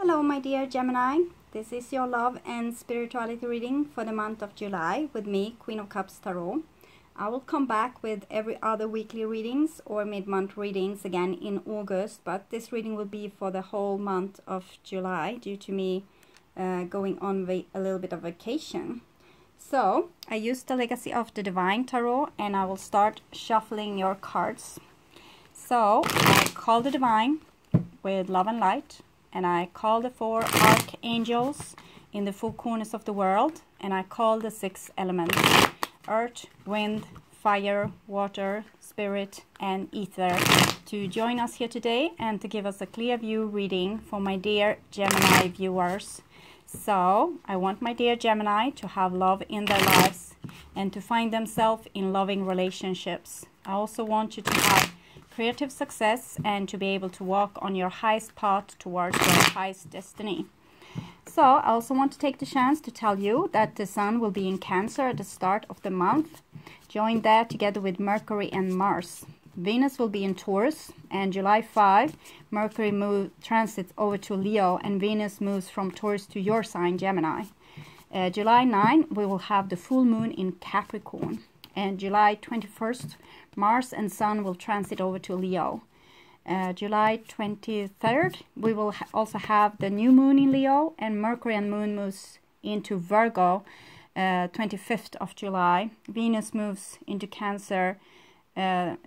Hello my dear Gemini, this is your love and spirituality reading for the month of July with me, Queen of Cups Tarot. I will come back with every other weekly readings or mid-month readings again in August, but this reading will be for the whole month of July due to me going on a little bit of vacation. So I used the Legacy of the Divine Tarot and I will start shuffling your cards. So I call the Divine with love and light, and I call the 4 archangels in the 4 corners of the world, and I call the 6 elements: earth, wind, fire, water, spirit and ether to join us here today and to give us a clear view reading for my dear Gemini viewers. So I want my dear Gemini to have love in their lives and to find themselves in loving relationships. I also want you to have creative success and to be able to walk on your highest path towards your highest destiny. So I also want to take the chance to tell you that the Sun will be in Cancer at the start of the month, joined there together with Mercury and Mars. Venus will be in Taurus, and July 5 Mercury transits over to Leo and Venus moves from Taurus to your sign Gemini. July 9 we will have the full moon in Capricorn, and July 21st Mars and Sun will transit over to Leo. July 23rd we will also have the new moon in Leo, and Mercury and Moon moves into Virgo. 25th of July Venus moves into Cancer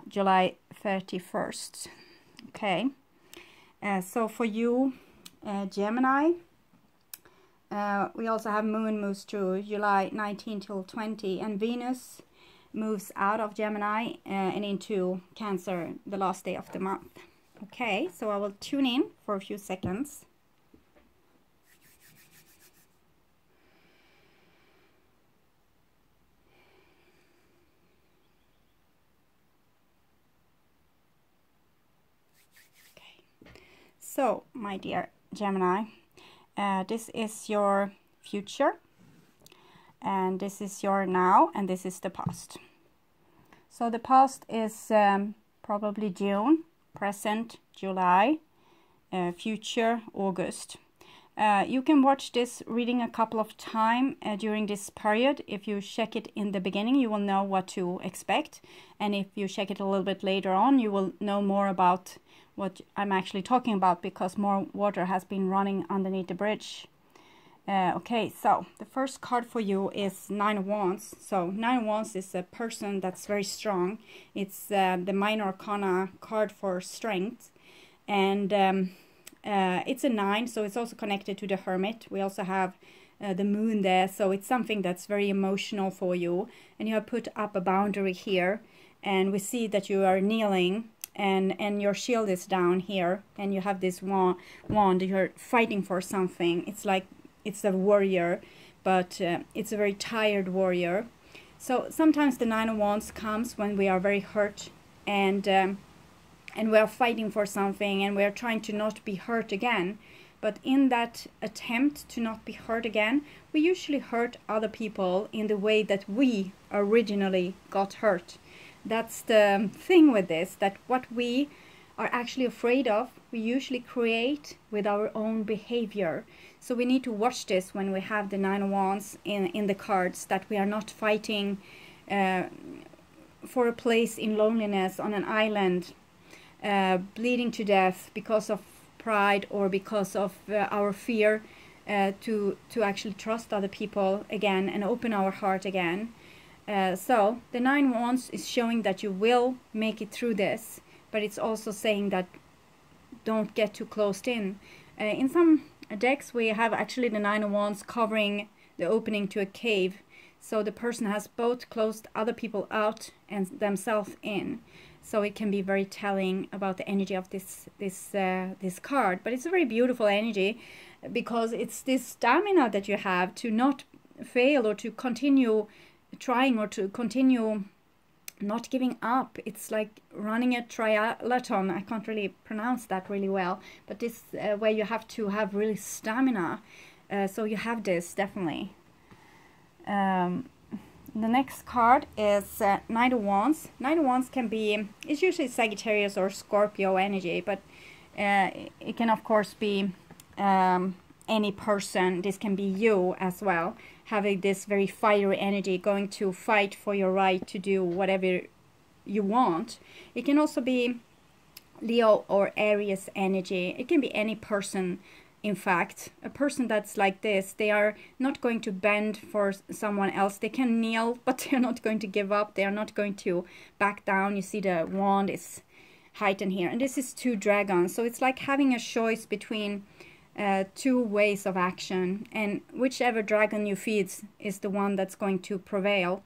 July 31st. Okay, so for you Gemini, we also have Moon moves to July 19 till 20, and Venus moves out of Gemini and into Cancer the last day of the month. Okay, so I will tune in for a few seconds. Okay, so my dear Gemini, this is your future, and this is your now, and this is the past. So the past is probably June, present July, future August. You can watch this reading a couple of times during this period. If you check it in the beginning, you will know what to expect, and if you check it a little bit later on, you will know more about what I'm actually talking about, because more water has been running underneath the bridge. Okay, so the first card for you is 9 of Wands. So 9 of Wands is a person that's very strong. It's the minor arcana card for strength, and it's a 9, so it's also connected to the Hermit. We also have the moon there, so it's something that's very emotional for you, and you have put up a boundary here, and we see that you are kneeling, and your shield is down here, and you have this wand. You're fighting for something. It's like it's a warrior, but it's a very tired warrior. So sometimes the 9 of Wands comes when we are very hurt, and we are fighting for something, and we are trying to not be hurt again. But in that attempt to not be hurt again, we usually hurt other people in the way that we originally got hurt. That's the thing with this, that what we are actually afraid of, we usually create with our own behavior. So we need to watch this when we have the 9 of Wands in the cards, that we are not fighting for a place in loneliness on an island, bleeding to death because of pride or because of our fear to actually trust other people again and open our heart again. So the 9 of Wands is showing that you will make it through this, but it's also saying that don't get too closed in. In some decks we have actually the 9 of Wands covering the opening to a cave, so the person has both closed other people out and themselves in. So it can be very telling about the energy of this card. But it's a very beautiful energy, because it's this stamina that you have to not fail, or to continue trying, or to continue not giving up. It's like running a triathlon. I can't really pronounce that really well, but this where you have to have really stamina. So you have this definitely. The next card is Knight of Wands. Knight of Wands can be, it's usually Sagittarius or Scorpio energy, but it can of course be any person. This can be you as well, having this very fiery energy, going to fight for your right to do whatever you want. It can also be Leo or Aries energy. It can be any person. In fact, a person that's like this, they are not going to bend for someone else. They can kneel, but they're not going to give up. They are not going to back down. You see the wand is heightened here. And this is 2 dragons. So it's like having a choice between 2 ways of action. And whichever dragon you feed is the one that's going to prevail.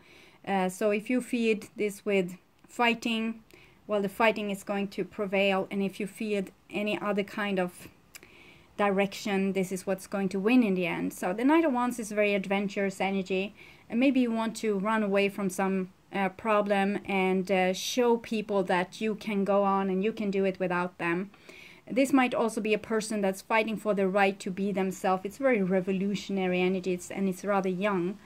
So if you feed this with fighting, well, the fighting is going to prevail. And if you feed any other kind of direction, this is what's going to win in the end. So the Knight of Wands is very adventurous energy, and maybe you want to run away from some problem and show people that you can go on and you can do it without them. This might also be a person that's fighting for the right to be themselves. It's very revolutionary energy, and it's rather young.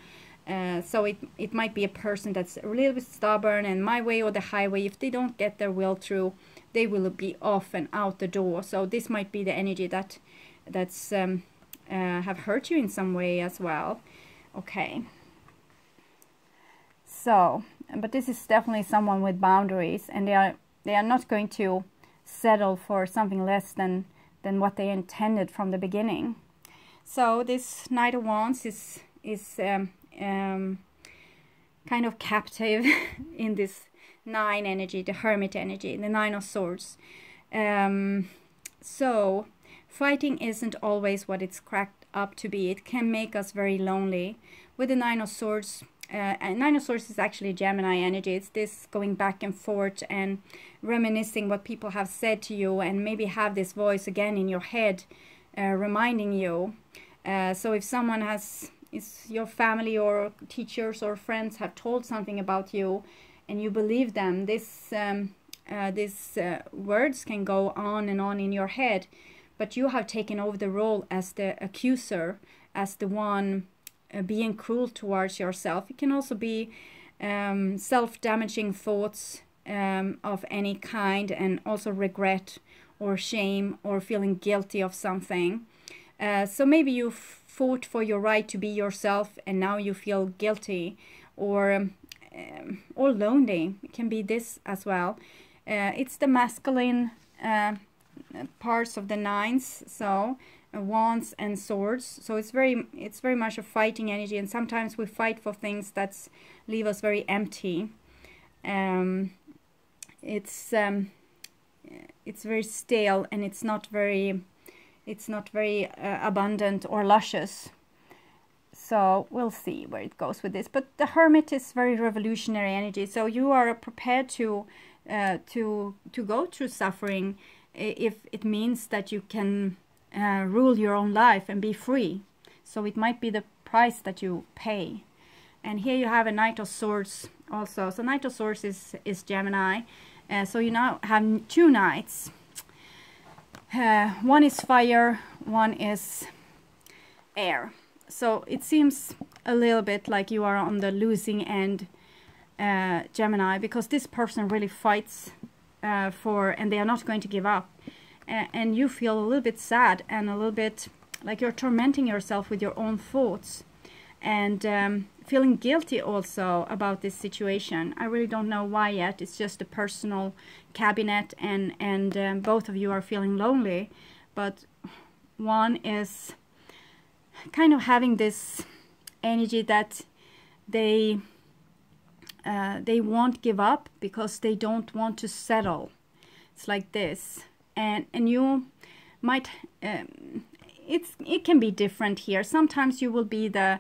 So it might be a person that's a little bit stubborn, and my way or the highway. If they don't get their will through, they will be off and out the door. So this might be the energy that's have hurt you in some way as well. Okay. So, but this is definitely someone with boundaries, and they are not going to settle for something less than what they intended from the beginning. So this Knight of Wands is kind of captive in this 9 energy, the Hermit energy, the 9 of Swords. So fighting isn't always what it's cracked up to be. It can make us very lonely. With the 9 of Swords, and 9 of Swords is actually Gemini energy. It's this going back and forth and reminiscing what people have said to you, and maybe have this voice again in your head reminding you. So if someone is your family or teachers or friends have told something about you and you believe them, these words can go on and on in your head, but you have taken over the role as the accuser, as the one being cruel towards yourself. It can also be self-damaging thoughts of any kind, and also regret or shame or feeling guilty of something. So maybe you fought for your right to be yourself, and now you feel guilty or lonely. It can be this as well. It's the masculine parts of the 9s, so Wands and Swords. So it's very much a fighting energy, and sometimes we fight for things that leave us very empty. It's very stale, and it's not very abundant or luscious. So we'll see where it goes with this. But the Hermit is very revolutionary energy. So you are prepared to go through suffering if it means that you can rule your own life and be free. So it might be the price that you pay. And here you have a Knight of Swords also. So Knight of Swords is Gemini. So you now have 2 knights. One is fire, one is air. So it seems a little bit like you are on the losing end, Gemini, because this person really fights and they are not going to give up. And you feel a little bit sad and a little bit like you're tormenting yourself with your own thoughts, and feeling guilty also about this situation. I really don't know why yet. It's just a personal cabinet, and both of you are feeling lonely, but one is kind of having this energy that they won't give up because they don't want to settle. It's like this, and you might it can be different here. Sometimes you will be the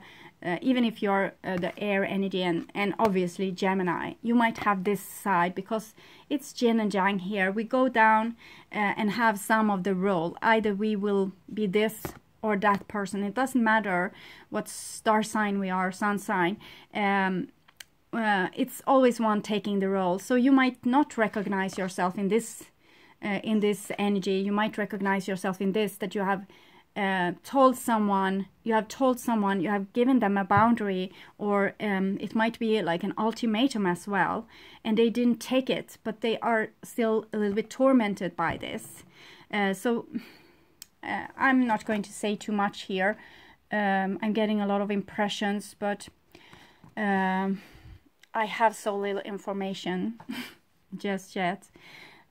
even if you're the air energy and obviously Gemini, you might have this side because it's yin and yang here. We go down and have some of the role. Either we will be this or that person. It doesn't matter what star sign we are, sun sign. It's always one taking the role. So you might not recognize yourself in this energy. You might recognize yourself in this, that you have told someone, you have given them a boundary, or it might be like an ultimatum as well, and they didn't take it, but they are still a little bit tormented by this. So I'm not going to say too much here. I'm getting a lot of impressions, but I have so little information just yet.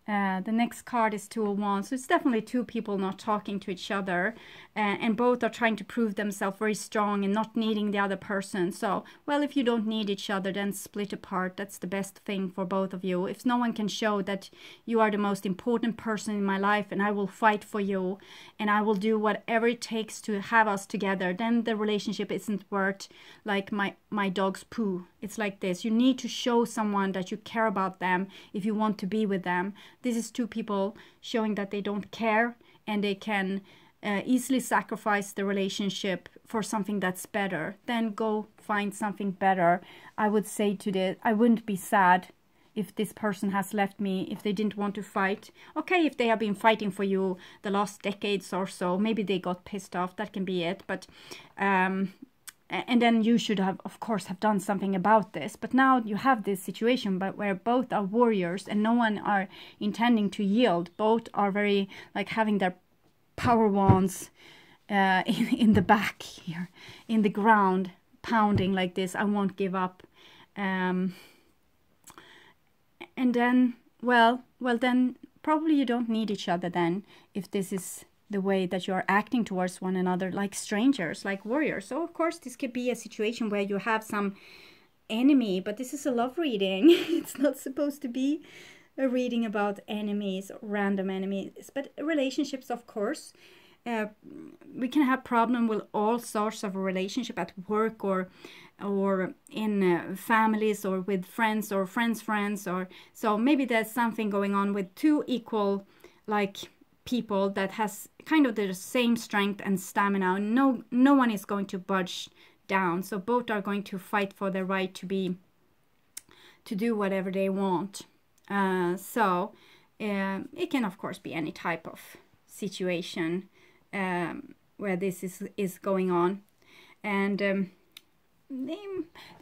The next card is Two of Wands. So it's definitely two people not talking to each other, and both are trying to prove themselves very strong and not needing the other person. So, well, if you don't need each other, then split apart. That's the best thing for both of you. If no one can show that you are the most important person in my life and I will fight for you and I will do whatever it takes to have us together, then the relationship isn't worth like my dog's poo. It's like this. You need to show someone that you care about them if you want to be with them. This is two people showing that they don't care and they can easily sacrifice the relationship for something that's better. Then go find something better. I would say to this, I wouldn't be sad if this person has left me, if they didn't want to fight. Okay, if they have been fighting for you the last decades or so, maybe they got pissed off, that can be it. But and then you should have, of course, have done something about this. But now you have this situation but where both are warriors and no one are intending to yield. Both are very, like, having their power wands in the back here, in the ground, pounding like this. I won't give up. And then, well, then probably you don't need each other then, if this is the way that you are acting towards one another, like strangers, like warriors. So of course this could be a situation where you have some enemy, but this is a love reading. It's not supposed to be a reading about enemies, random enemies, but relationships, of course. We can have problem with all sorts of relationship at work or in families or with friends or friends, or so maybe there's something going on with two equal, like, people that has kind of the same strength and stamina. No one is going to budge down, so both are going to fight for their right to do whatever they want. So it can of course be any type of situation where this is going on, and they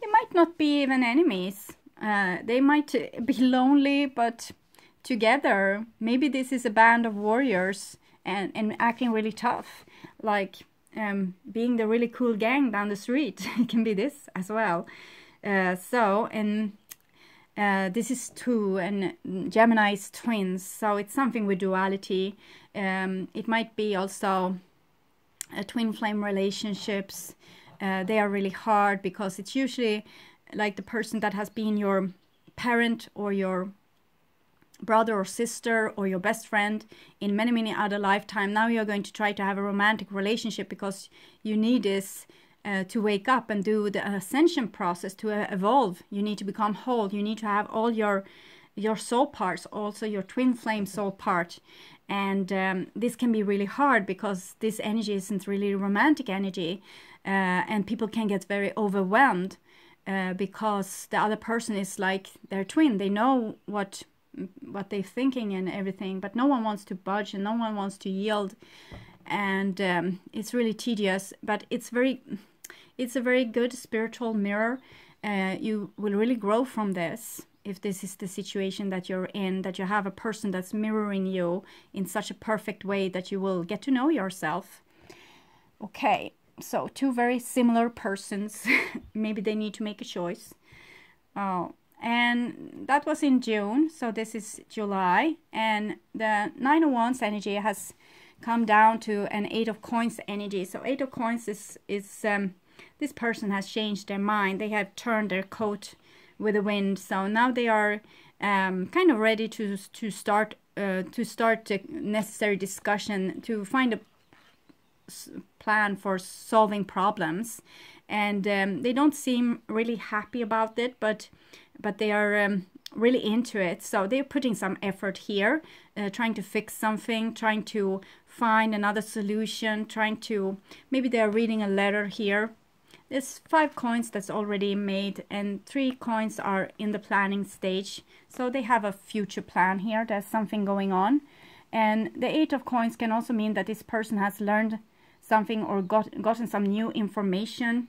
might not be even enemies. They might be lonely but together. Maybe this is a band of warriors and acting really tough, like being the really cool gang down the street. It can be this as well. This is two, and Gemini is twins, so it's something with duality. It might be also twin flame relationships. They are really hard because it's usually like the person that has been your parent or your brother or sister or your best friend in many other lifetime. Now you're going to try to have a romantic relationship because you need this to wake up and do the ascension process, to evolve. You need to become whole. You need to have all your soul parts, also your twin flame soul part. And this can be really hard because this energy isn't really romantic energy, and people can get very overwhelmed because the other person is like their twin. They know what they're thinking and everything, but no one wants to budge and no one wants to yield, and it's really tedious. But it's a very good spiritual mirror. You will really grow from this if this is the situation that you're in, that you have a person that's mirroring you in such a perfect way that you will get to know yourself. Okay, so two very similar persons. Maybe they need to make a choice. And that was in June, so this is July, and the Nine of Wands energy has come down to an Eight of Coins energy. So Eight of Coins is this person has changed their mind. They have turned their coat with the wind, so now they are kind of ready to start the necessary discussion to find a plan for solving problems. And they don't seem really happy about it, but they are really into it. So they're putting some effort here, trying to fix something, trying to find another solution, trying to, maybe they're reading a letter here. There's 5 coins that's already made and 3 coins are in the planning stage. So they have a future plan here. There's something going on. And the 8 of coins can also mean that this person has learned something or gotten some new information,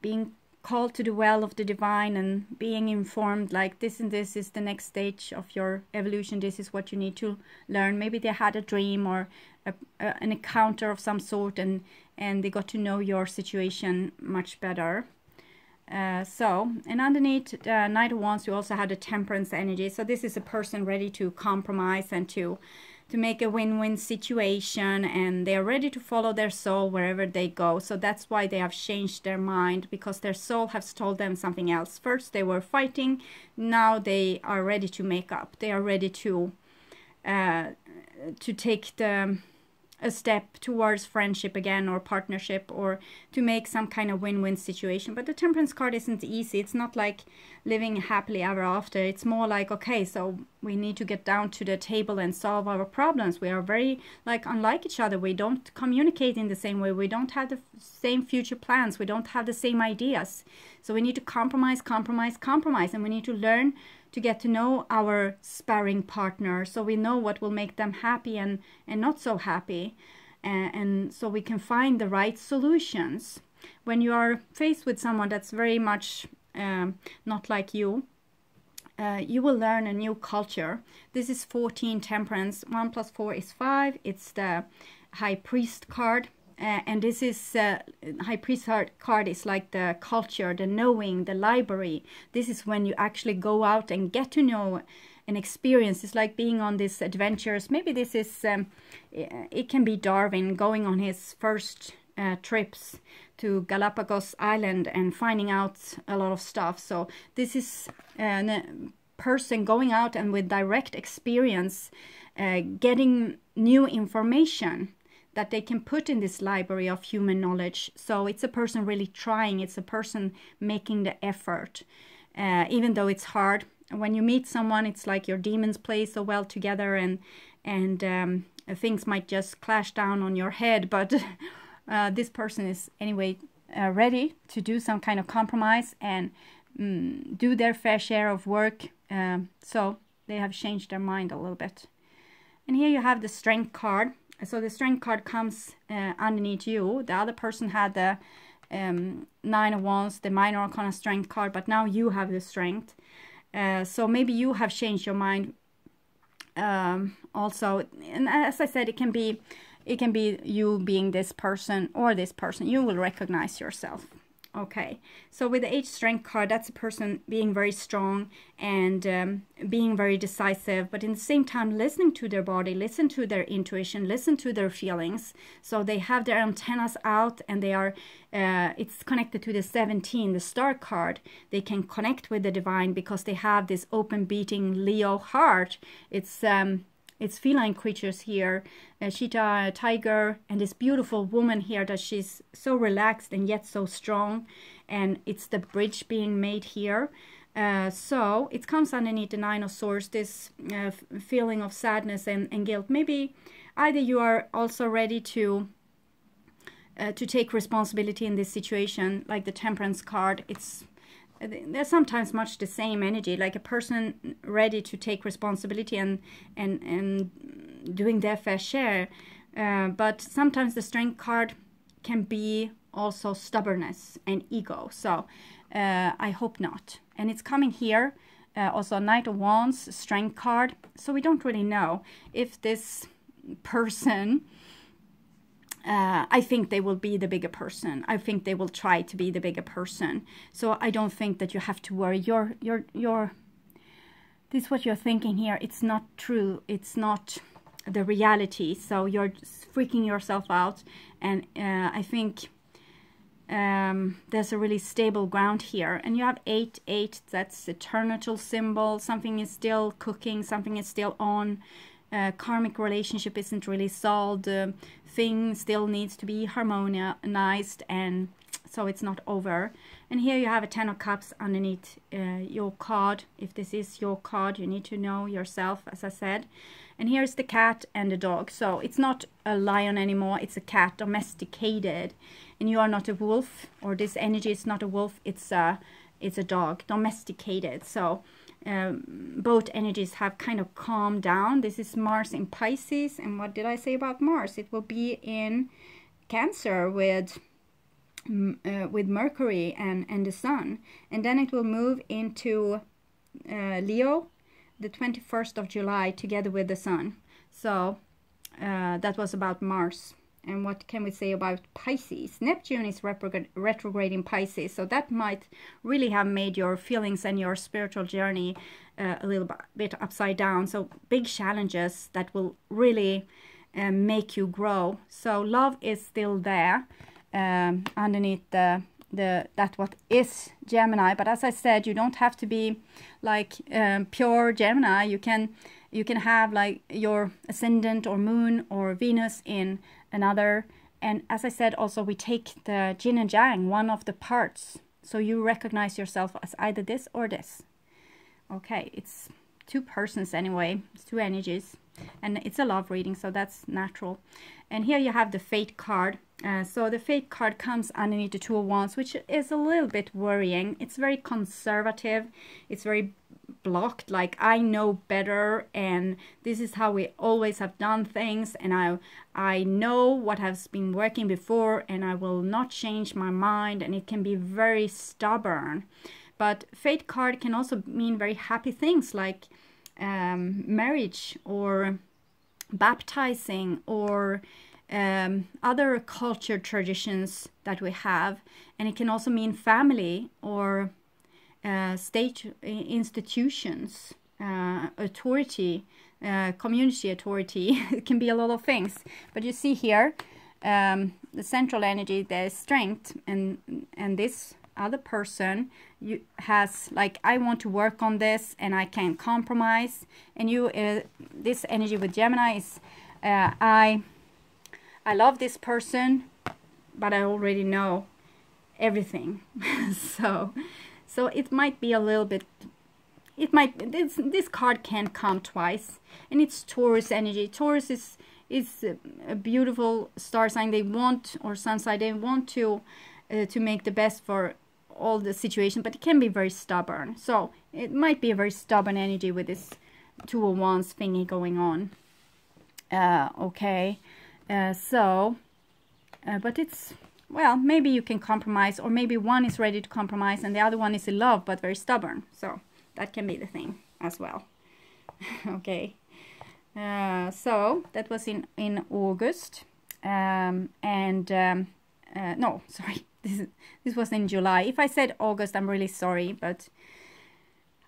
being called to the well of the divine and being informed like this and this is the next stage of your evolution, this is what you need to learn. Maybe they had a dream or an encounter of some sort, and they got to know your situation much better. And underneath the Knight of Wands, you also have the Temperance energy. So this is a person ready to compromise and to make a win-win situation, and they are ready to follow their soul wherever they go. So that's why they have changed their mind, because their soul has told them something else. First they were fighting, now they are ready to make up. They are ready to take a step towards friendship again, or partnership, or to make some kind of win-win situation. But the Temperance card isn't easy. It's not like living happily ever after. It's more like, okay, so we need to get down to the table and solve our problems. We are very like unlike each other. We don't communicate in the same way. We don't have the same future plans. We don't have the same ideas. So we need to compromise, and we need to learn to get to know our sparring partner, so we know what will make them happy and not so happy, and so we can find the right solutions. When you are faced with someone that's very much not like you, you will learn a new culture. This is 14 Temperance. 1 + 4 is 5. It's the High Priest card. And this is High Priest card is like the culture, the knowing, the library. This is when you actually go out and get to know and experience. It's like being on these adventures. Maybe this is, it can be Darwin going on his first trips to Galapagos Island and finding out a lot of stuff. So this is a person going out and with direct experience, getting new information that they can put in this library of human knowledge. So it's a person really trying. It's a person making the effort, even though it's hard. When you meet someone, it's like your demons play so well together, and things might just clash down on your head. But this person is anyway ready to do some kind of compromise and do their fair share of work. So they have changed their mind a little bit. And here you have the Strength card. So the Strength card comes underneath you. The other person had the 9 of Wands, the Minor Arcana Strength card, but now you have the Strength. So maybe you have changed your mind also. And as I said, it can be you being this person or this person. You will recognize yourself. Okay, so with the H Strength card, that's a person being very strong and being very decisive, but in the same time listening to their body, listen to their intuition, listen to their feelings. So they have their antennas out, and they are, it's connected to the 17, the Star card. They can connect with the divine because they have this open beating Leo heart. It's feline creatures here, a cheetah, a tiger, and this beautiful woman here that she's so relaxed and yet so strong. And it's the bridge being made here. So it comes underneath the 9 of Swords, this feeling of sadness and guilt. Maybe either you are also ready to take responsibility in this situation, like the Temperance card. They're sometimes much the same energy, like a person ready to take responsibility and doing their fair share. But sometimes the Strength card can be also stubbornness and ego. So I hope not. And it's coming here, also Knight of Wands, Strength card. So we don't really know if this person, I think they will be the bigger person. I think they will try to be the bigger person. So I don't think that you have to worry. This is what you're thinking here. It's not true. It's not the reality. So you're just freaking yourself out. And I think there's a really stable ground here. And you have 8, that's eternal symbol. Something is still cooking. Something is still on. Karmic relationship isn't really solved. Thing still needs to be harmonized, and so it's not over. And here you have a 10 of Cups underneath your card. If this is your card, you need to know yourself, as I said. And here's the cat and the dog. So it's not a lion anymore, it's a cat, domesticated. And you are not a wolf, or this energy is not a wolf, it's a dog, domesticated. So both energies have kind of calmed down. This is Mars in Pisces. And what did I say about Mars? It will be in Cancer with with Mercury and the Sun, and then it will move into Leo the 21st of July together with the Sun. So that was about Mars. And what can we say about Pisces? Neptune is retrograde in Pisces, so that might really have made your feelings and your spiritual journey a little bit upside down. So big challenges that will really make you grow. So love is still there underneath that what is Gemini. But as I said, you don't have to be like pure Gemini. You can have like your ascendant or moon or Venus in another. And as I said, also we take the yin and yang, one of the parts, so you recognize yourself as either this or this. Okay, it's two persons anyway, it's two energies, and it's a love reading, so that's natural. And here you have the Fate card. So the Fate card comes underneath the Two of Wands, which is a little bit worrying. It's very conservative, it's very blocked, like I know better, and this is how we always have done things, and I know what has been working before, and I will not change my mind, and it can be very stubborn. But Fate card can also mean very happy things like marriage or baptizing or other culture traditions that we have, and it can also mean family or state institutions, authority, community authority. It can be a lot of things. But you see here, the central energy, there's strength, and this other person has like, I want to work on this and I can compromise. And you, this energy with Gemini is, I love this person, but I already know everything. So it might be a little bit, this card can come twice, and it's Taurus energy. Taurus is a beautiful star sign. They want, or sun sign, they want to make the best for all the situation, but it can be very stubborn. So it might be a very stubborn energy with this Two of Wands thingy going on. Okay, but it's, well, maybe you can compromise, or maybe one is ready to compromise and the other one is in love but very stubborn. So that can be the thing as well. Okay, so that was in August, no, sorry, this was in July. If I said August, I'm really sorry, but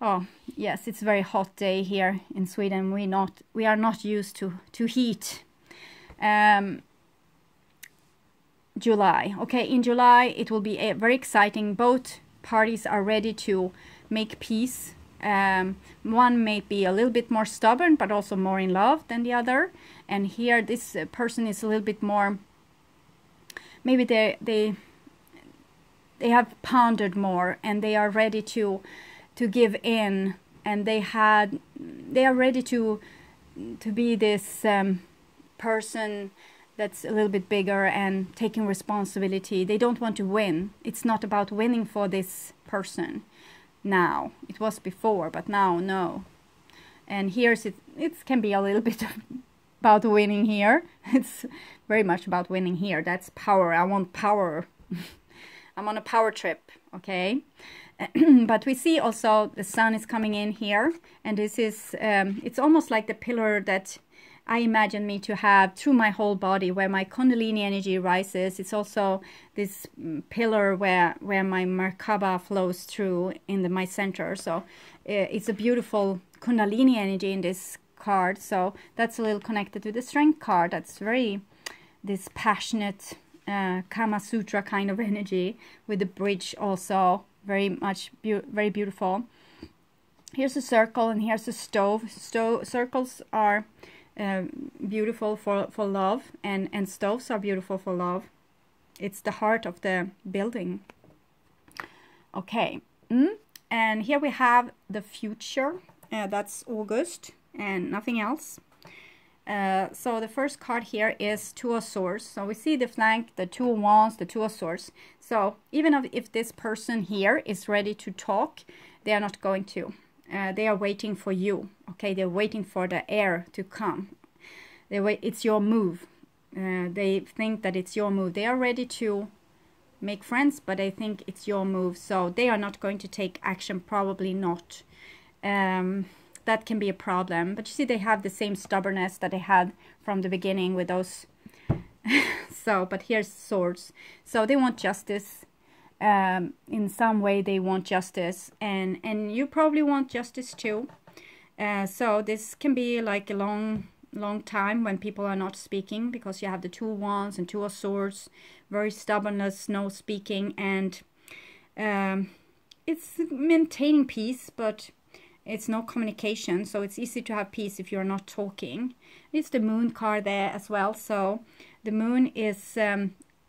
oh yes, it's a very hot day here in Sweden. We are not used to heat. July. Okay, in July it will be very exciting. Both parties are ready to make peace. One may be a little bit more stubborn, but also more in love than the other. And here this person is a little bit more, maybe they have pondered more, and they are ready to give in, and they are ready to be this person that's a little bit bigger and taking responsibility. They don't want to win. It's not about winning for this person now. It was before, but now no. And here's it can be a little bit about winning here. It's very much about winning here. That's power. I want power. I'm on a power trip, okay? But we see also the sun is coming in here, and this is it's almost like the pillar that I imagine me to have through my whole body, where my Kundalini energy rises. It's also this pillar where my Merkaba flows through in my center. So it's a beautiful Kundalini energy in this card. So that's a little connected to the Strength card. That's very this passionate Kama Sutra kind of energy, with the bridge also very much very beautiful. Here's a circle and here's a stove. Circles are beautiful for love, and stoves are beautiful for love. It's the heart of the building. Okay, and here we have the future. That's August and nothing else. So the first card here is Two of Swords. So we see the flank, the Two of Wands, the Two of Swords. So even if this person here is ready to talk, they are not going to. They are waiting for you. Okay, they're waiting for the air to come. It's your move. They think that it's your move. They are ready to make friends, but I think it's your move. So they are not going to take action, probably not. That can be a problem. But you see, they have the same stubbornness that they had from the beginning with those. So, but here's swords. So they want justice. In some way they want justice, and you probably want justice too. So this can be like a long time when people are not speaking, because you have the 2 of Wands and 2 of Swords, very stubbornness, no speaking, and it's maintaining peace, but it's no communication. So it's easy to have peace if you're not talking. It's the Moon card there as well. So the Moon is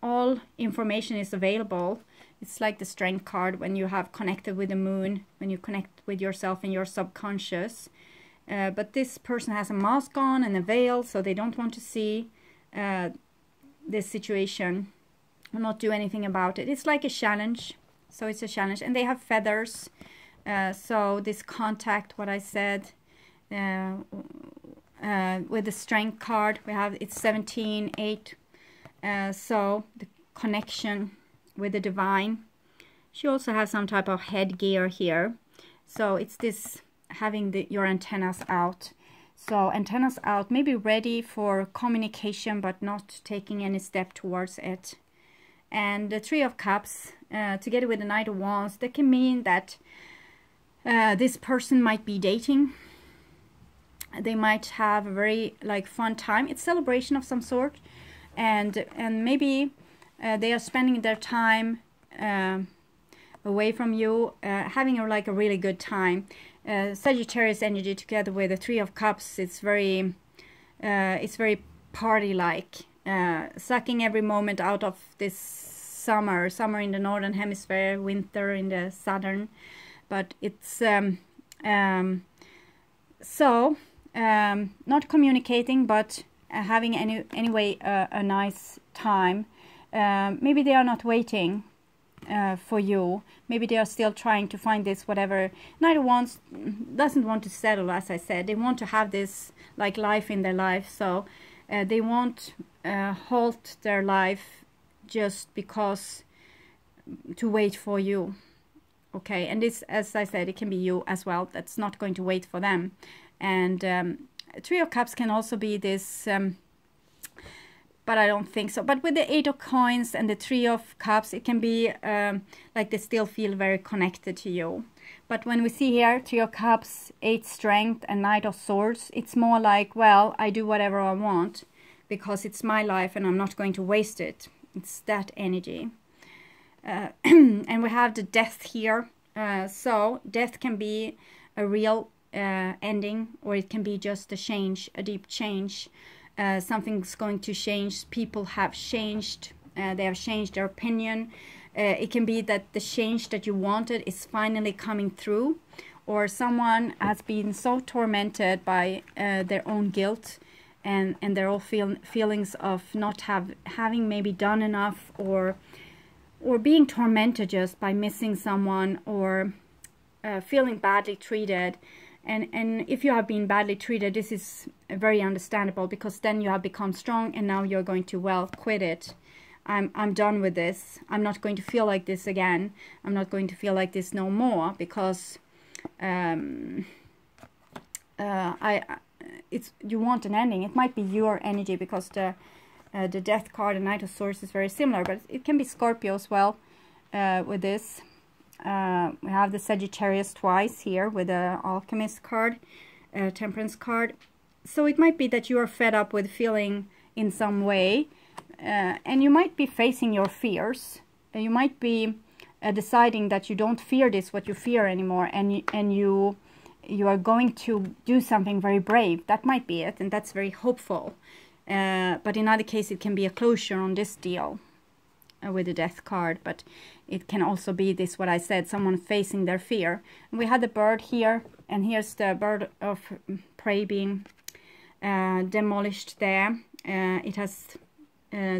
all information is available. It's like the Strength card when you have connected with the Moon, when you connect with yourself and your subconscious. But this person has a mask on and a veil, so they don't want to see this situation or not do anything about it. It's like a challenge. So it's a challenge. And they have feathers. So this contact, what I said, with the Strength card, we have it's 17, 8. So the connection with the divine. She also has some type of headgear here. So it's this having your antennas out. So antennas out, maybe ready for communication, but not taking any step towards it. And the 3 of Cups, together with the Knight of Wands, that can mean that this person might be dating. They might have a very like fun time. It's celebration of some sort, and maybe they are spending their time away from you, having a really good time. Sagittarius energy together with the 3 of Cups, it's very party-like, sucking every moment out of this summer in the northern hemisphere, winter in the southern. But it's not communicating, but having anyway a nice time. Maybe they are not waiting for you. Maybe they are still trying to find this whatever. Knight of Wands doesn't want to settle, as I said. They want to have this like life in their life. So they won't halt their life just because to wait for you. Okay, and this, as I said, it can be you as well that's not going to wait for them. And 3 of Cups can also be this, but I don't think so. But with the 8 of Coins and the 3 of Cups, it can be like they still feel very connected to you. But when we see here 3 of Cups, 8 Strength and Knight of Swords, it's more like, well, I do whatever I want because it's my life and I'm not going to waste it. It's that energy. And we have the Death here. So death can be a real ending, or it can be just a change, a deep change. Something's going to change. People have changed. They have changed their opinion. It can be that the change that you wanted is finally coming through, or someone has been so tormented by their own guilt and their own feelings of not having maybe done enough, or being tormented just by missing someone, or feeling badly treated. And if you have been badly treated, this is very understandable, because then you have become strong and now you're going to, well, quit it. I'm done with this. I'm not going to feel like this again. I'm not going to feel like this no more, because you want an ending. It might be your energy, because the Death card and Knight of Swords is very similar, but it can be Scorpio as well with this. We have the Sagittarius twice here with the Alchemist card, Temperance card. So it might be that you are fed up with feeling in some way, and you might be facing your fears. You might be deciding that you don't fear this, what you fear anymore, and you are going to do something very brave. That might be it, and that's very hopeful. But in other cases, it can be a closure on this deal with the Death card. But it can also be this, what I said, someone facing their fear. And we had the bird here, and here's the bird of prey being demolished there. It has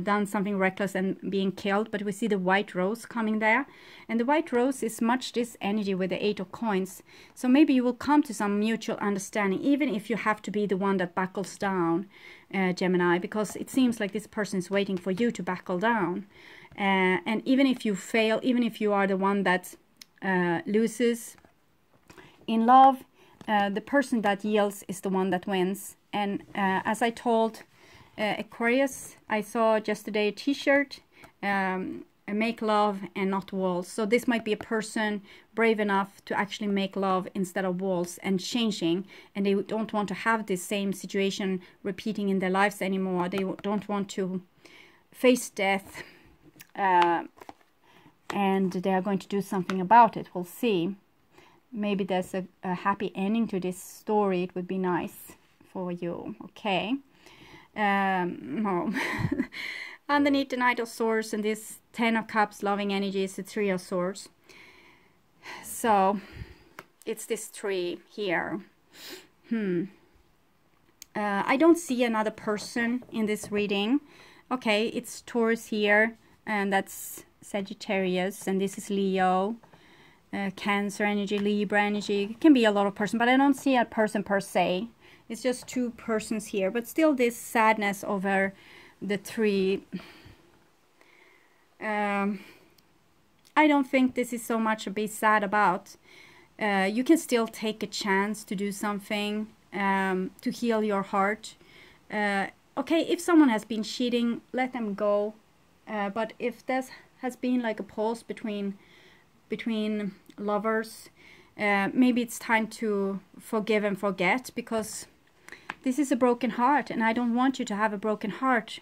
done something reckless and being killed, but we see the white rose coming there, and the white rose is much this energy with the 8 of coins. So maybe you will come to some mutual understanding, even if you have to be the one that buckles down, Gemini, because it seems like this person is waiting for you to buckle down. And even if you fail, even if you are the one that loses in love, the person that yields is the one that wins. And as I told Aquarius, I saw yesterday a t-shirt, make love and not walls. So this might be a person brave enough to actually make love instead of walls, and changing, and they don't want to have this same situation repeating in their lives anymore. They don't want to face death, and they are going to do something about it. We'll see. Maybe there's a happy ending to this story. It would be nice for you. Okay. No. Underneath the Knight of Swords and this 10 of Cups loving energy is the 3 of Swords. So it's this 3 here. I don't see another person in this reading. Okay, it's Taurus here, and that's Sagittarius, and this is Leo, Cancer energy, Libra energy. It can be a lot of person, but I don't see a person per se. It's just 2 persons here, but still this sadness over the 3. I don't think this is so much to be sad about. You can still take a chance to do something to heal your heart. Okay, if someone has been cheating, let them go. But if there has been like a pause between lovers, maybe it's time to forgive and forget, because this is a broken heart, and I don't want you to have a broken heart,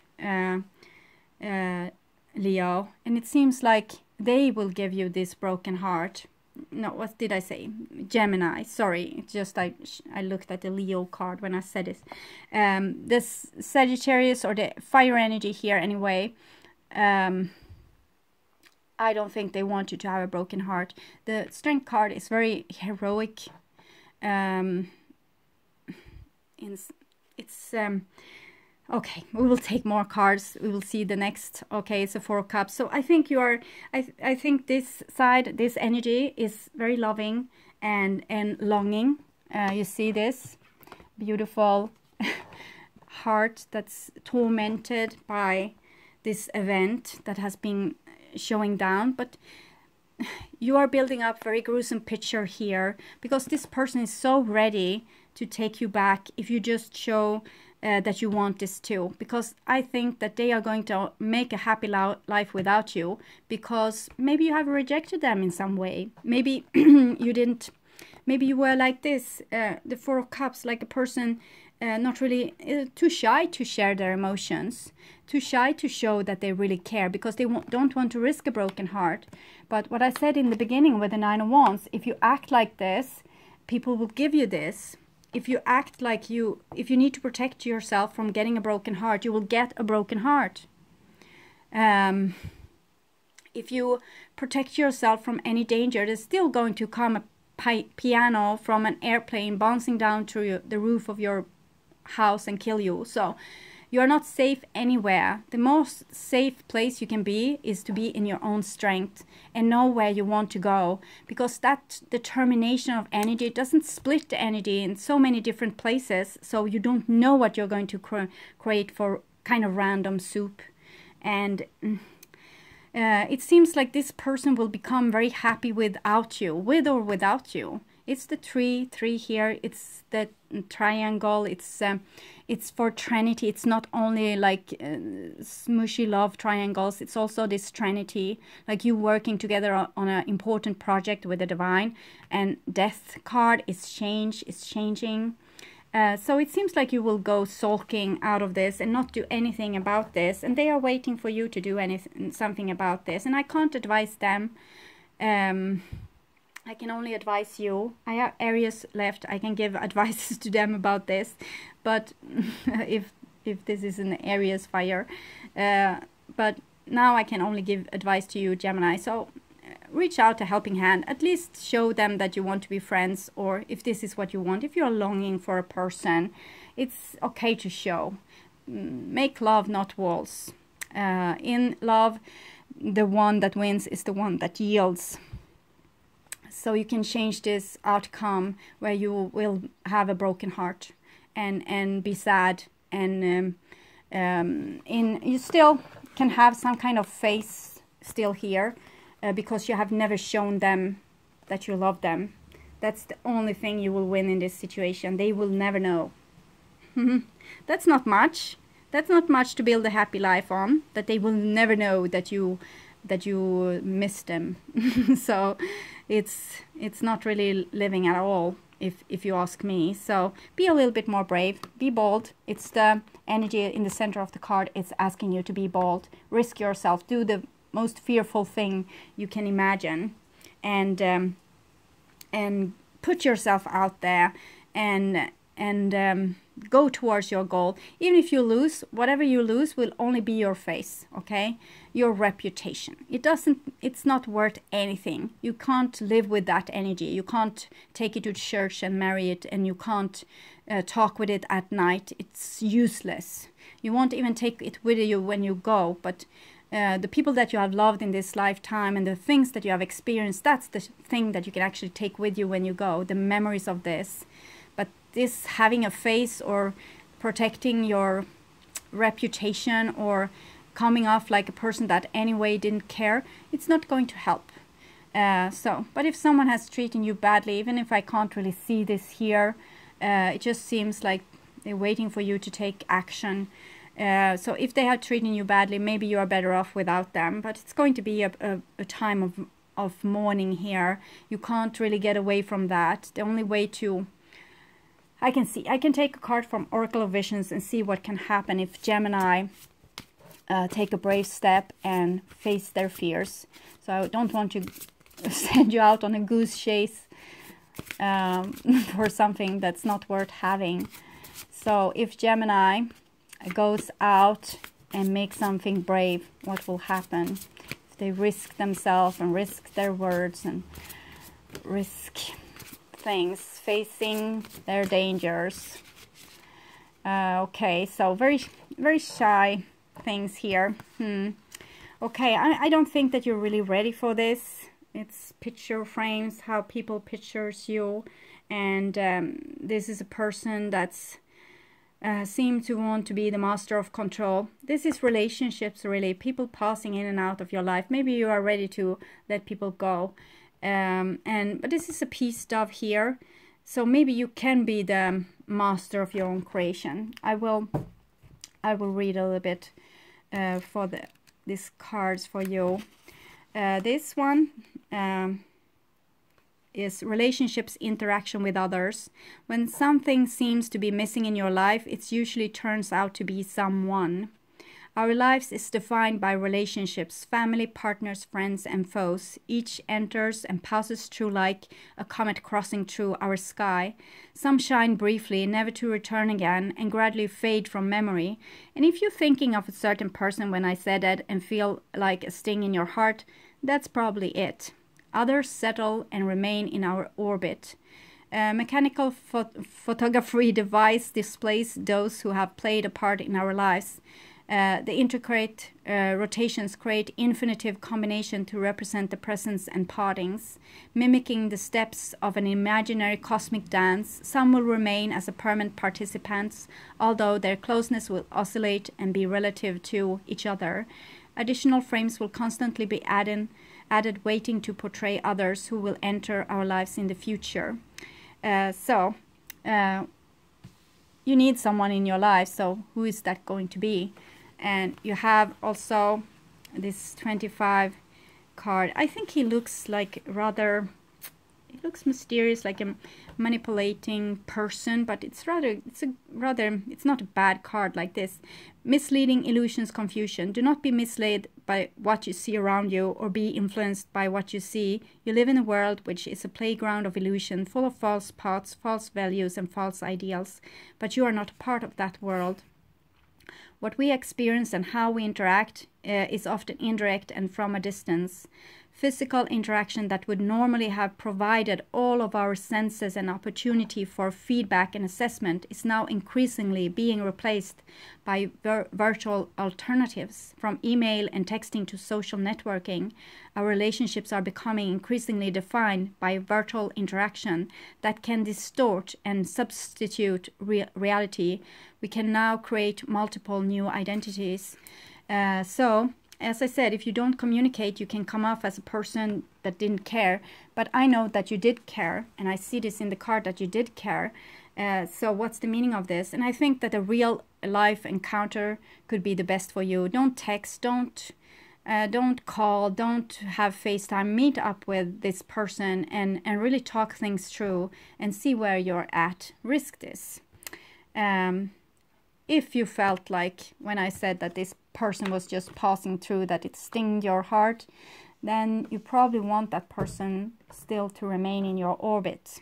Leo. And it seems like they will give you this broken heart. No, what did I say? Gemini, sorry. It's just I looked at the Leo card when I said this. This Sagittarius, or the fire energy here anyway, I don't think they want you to have a broken heart. The Strength card is very heroic. Okay, we will take more cards. We will see the next. Okay, it's a 4 of Cups. So I think you are, I think this side, this energy is very loving and longing. You see this beautiful heart that's tormented by this event that has been showing down, but you are building up very gruesome picture here, because this person is so ready to take you back if you just show that you want this too. Because I think that they are going to make a happy life without you, because maybe you have rejected them in some way. Maybe you didn't, maybe you were like this, the 4 of Cups, like a person not really, too shy to share their emotions, too shy to show that they really care, because they don't want to risk a broken heart. But what I said in the beginning with the 9 of Wands, if you act like this, people will give you this. If you act like if you need to protect yourself from getting a broken heart, you will get a broken heart. If you protect yourself from any danger, there's still going to come a piano from an airplane bouncing down through the roof of your house and kill you. So you are not safe anywhere. The most safe place you can be is to be in your own strength and know where you want to go, because that determination of energy doesn't split the energy in so many different places, so you don't know what you're going to create for kind of random soup. And it seems like this person will become very happy without you, with or without you. It's the 3 here. It's the triangle. It's for Trinity. It's not only like smushy love triangles. It's also this Trinity, like you working together on an important project with the divine. And Death card is change. It's changing. So it seems like you will go sulking out of this and not do anything about this. And they are waiting for you to do something about this. And I can't advise them. I can only advise you. I have Aries left. I can give advices to them about this. But if this is an Aries fire. But now I can only give advice to you, Gemini. So reach out a helping hand. At least show them that you want to be friends, or if this is what you want. If you're longing for a person, it's okay to show. Make love, not walls. In love, the one that wins is the one that yields. So you can change this outcome where you will have a broken heart and be sad, and you still can have some kind of face still here, because you have never shown them that you love them. That's the only thing you will win in this situation. They will never know. That's not much. That's not much to build a happy life on, that they will never know that you miss them. So it's not really living at all, if you ask me. So be a little bit more brave, be bold. It's the energy in the center of the card. It's asking you to be bold, risk yourself, do the most fearful thing you can imagine, and put yourself out there, and go towards your goal. Even if you lose, whatever you lose will only be your face, okay? Your reputation. It's not worth anything. You can't live with that energy. You can't take it to church and marry it, and you can't talk with it at night. It's useless. You won't even take it with you when you go, but the people that you have loved in this lifetime and the things that you have experienced, that's the thing that you can actually take with you when you go, the memories of this. But this having a face, or protecting your reputation, or coming off like a person that anyway didn't care, it's not going to help. But if someone has treated you badly, even if I can't really see this here, it just seems like they're waiting for you to take action. So if they have treated you badly, maybe you are better off without them. But it's going to be a time of mourning here. You can't really get away from that. The only way to... I can take a card from Oracle of Visions and see what can happen if Gemini take a brave step and face their fears. So I don't want to send you out on a goose chase for something that's not worth having. So if Gemini goes out and makes something brave, what will happen? If they risk themselves and risk their words and risk things, facing their dangers. Okay, so very, very shy things here. Okay, I don't think that you're really ready for this. It's picture frames, how people pictures you, and this is a person that's seem to want to be the master of control. This is relationships, really, people passing in and out of your life. Maybe you are ready to let people go. But this is a peace dove here, so maybe you can be the master of your own creation. I will read a little bit for these cards for you. This one is relationships, interaction with others. When something seems to be missing in your life, it usually turns out to be someone. Our lives is defined by relationships, family, partners, friends, and foes. Each enters and passes through like a comet crossing through our sky. Some shine briefly, never to return again, and gradually fade from memory. And if you're thinking of a certain person when I said that and feel like a sting in your heart, that's probably it. Others settle and remain in our orbit. Mechanical photography device displays those who have played a part in our lives. The intricate rotations create infinitive combination to represent the presence and partings. Mimicking the steps of an imaginary cosmic dance, some will remain as a permanent participants, although their closeness will oscillate and be relative to each other. Additional frames will constantly be added waiting to portray others who will enter our lives in the future. You need someone in your life, so who is that going to be? And you have also this 25 card. I think he looks like he looks mysterious, like a manipulating person, but it's not a bad card like this. Misleading illusions, confusion. Do not be misled by what you see around you or be influenced by what you see. You live in a world which is a playground of illusion, full of false paths, false values, and false ideals, but you are not a part of that world. What we experience and how we interact is often indirect and from a distance. Physical interaction that would normally have provided all of our senses and opportunity for feedback and assessment is now increasingly being replaced by virtual alternatives. From email and texting to social networking, our relationships are becoming increasingly defined by virtual interaction that can distort and substitute reality. We can now create multiple new identities. So, as I said, if you don't communicate, you can come off as a person that didn't care. But I know that you did care, and I see this in the card that you did care. So what's the meaning of this? And I think that a real life encounter could be the best for you. Don't text, don't call, don't have FaceTime. Meet up with this person and really talk things through and see where you're at. Risk this. If you felt like when I said that this person was just passing through, that it stinged your heart, then you probably want that person still to remain in your orbit.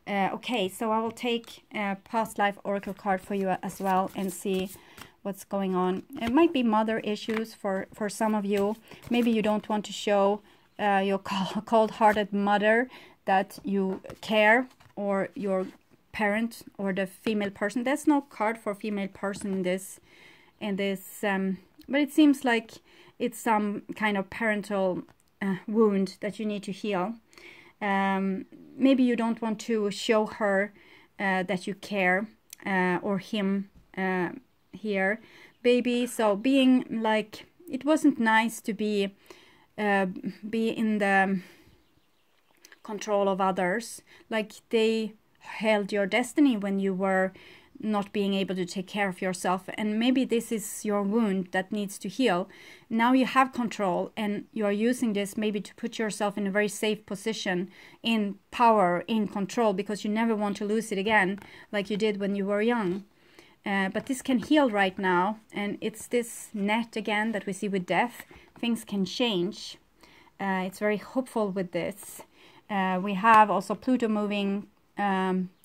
Okay, so I will take a past life oracle card for you as well and see what's going on. It might be mother issues for some of you. Maybe you don't want to show your cold-hearted mother that you care, or your parent or the female person. There's no card for female person in this but it seems like it's some kind of parental wound that you need to heal. Maybe you don't want to show her that you care, or him here, baby. So being like, it wasn't nice to be in the control of others, like they held your destiny when you were not being able to take care of yourself. And maybe this is your wound that needs to heal. Now you have control, and you are using this maybe to put yourself in a very safe position, in power, in control, because you never want to lose it again like you did when you were young. But this can heal right now, and it's this net again that we see with death. Things can change. It's very hopeful with this. We have also Pluto moving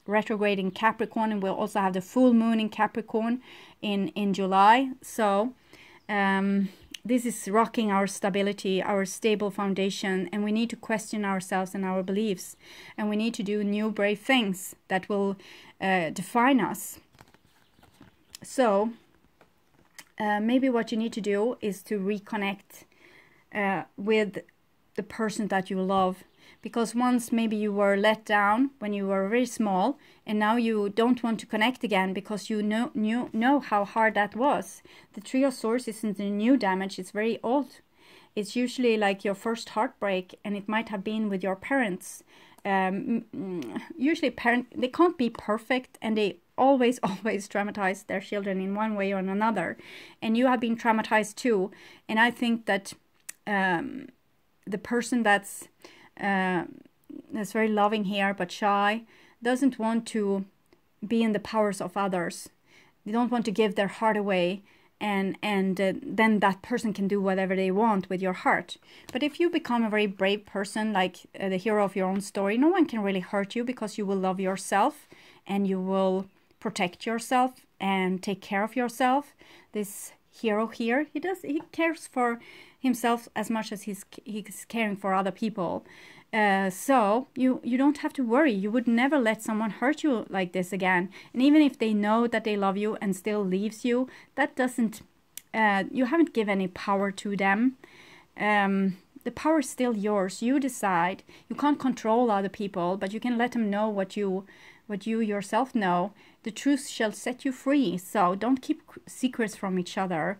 retrograde in Capricorn, and we'll also have the full moon in Capricorn in July. So this is rocking our stability, our stable foundation, and we need to question ourselves and our beliefs, and we need to do new brave things that will define us. So maybe what you need to do is to reconnect with the person that you love. Because once maybe you were let down when you were very small, and now you don't want to connect again because you know how hard that was. The Three of Swords isn't a new damage, it's very old. It's usually like your first heartbreak, and it might have been with your parents. Usually they can't be perfect, and they always traumatize their children in one way or another. And you have been traumatized too. And I think that the person that's very loving here but shy doesn't want to be in the powers of others. They don't want to give their heart away, and then that person can do whatever they want with your heart. But if you become a very brave person, like the hero of your own story, no one can really hurt you, because you will love yourself and you will protect yourself and take care of yourself. This hero here, he cares for himself as much as he's caring for other people. So you don't have to worry. You would never let someone hurt you like this again. And even if they know that they love you and still leaves you, that doesn't, you haven't given any power to them. The power is still yours. You decide. You can't control other people, but you can let them know what you yourself know. The truth shall set you free. So don't keep secrets from each other.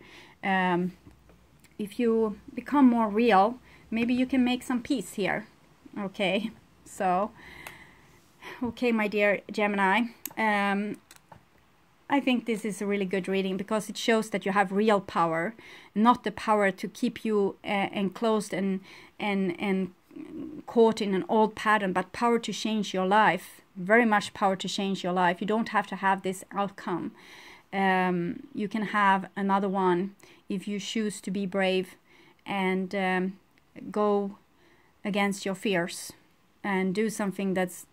If you become more real, maybe you can make some peace here. Okay, so, okay, my dear Gemini, I think this is a really good reading, because it shows that you have real power, not the power to keep you enclosed and caught in an old pattern, but power to change your life. Very much power to change your life. You don't have to have this outcome. You can have another one if you choose to be brave and go against your fears and do something that's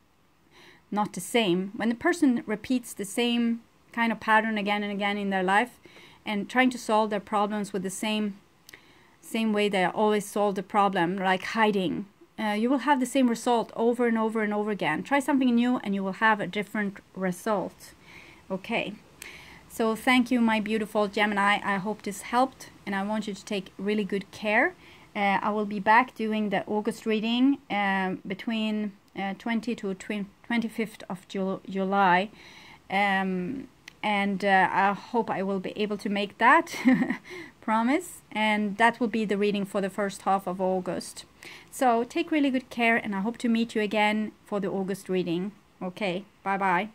not the same. When the person repeats the same kind of pattern again and again in their life, and trying to solve their problems with the same same way they always solve the problem, like hiding. You will have the same result over and over and over again. Try something new and you will have a different result. Okay, so thank you, my beautiful Gemini. I hope this helped, and I want you to take really good care. I will be back doing the August reading between 20 to 25th of July. And I hope I will be able to make that promise, and that will be the reading for the first half of August. So take really good care, and I hope to meet you again for the August reading. Okay, bye bye.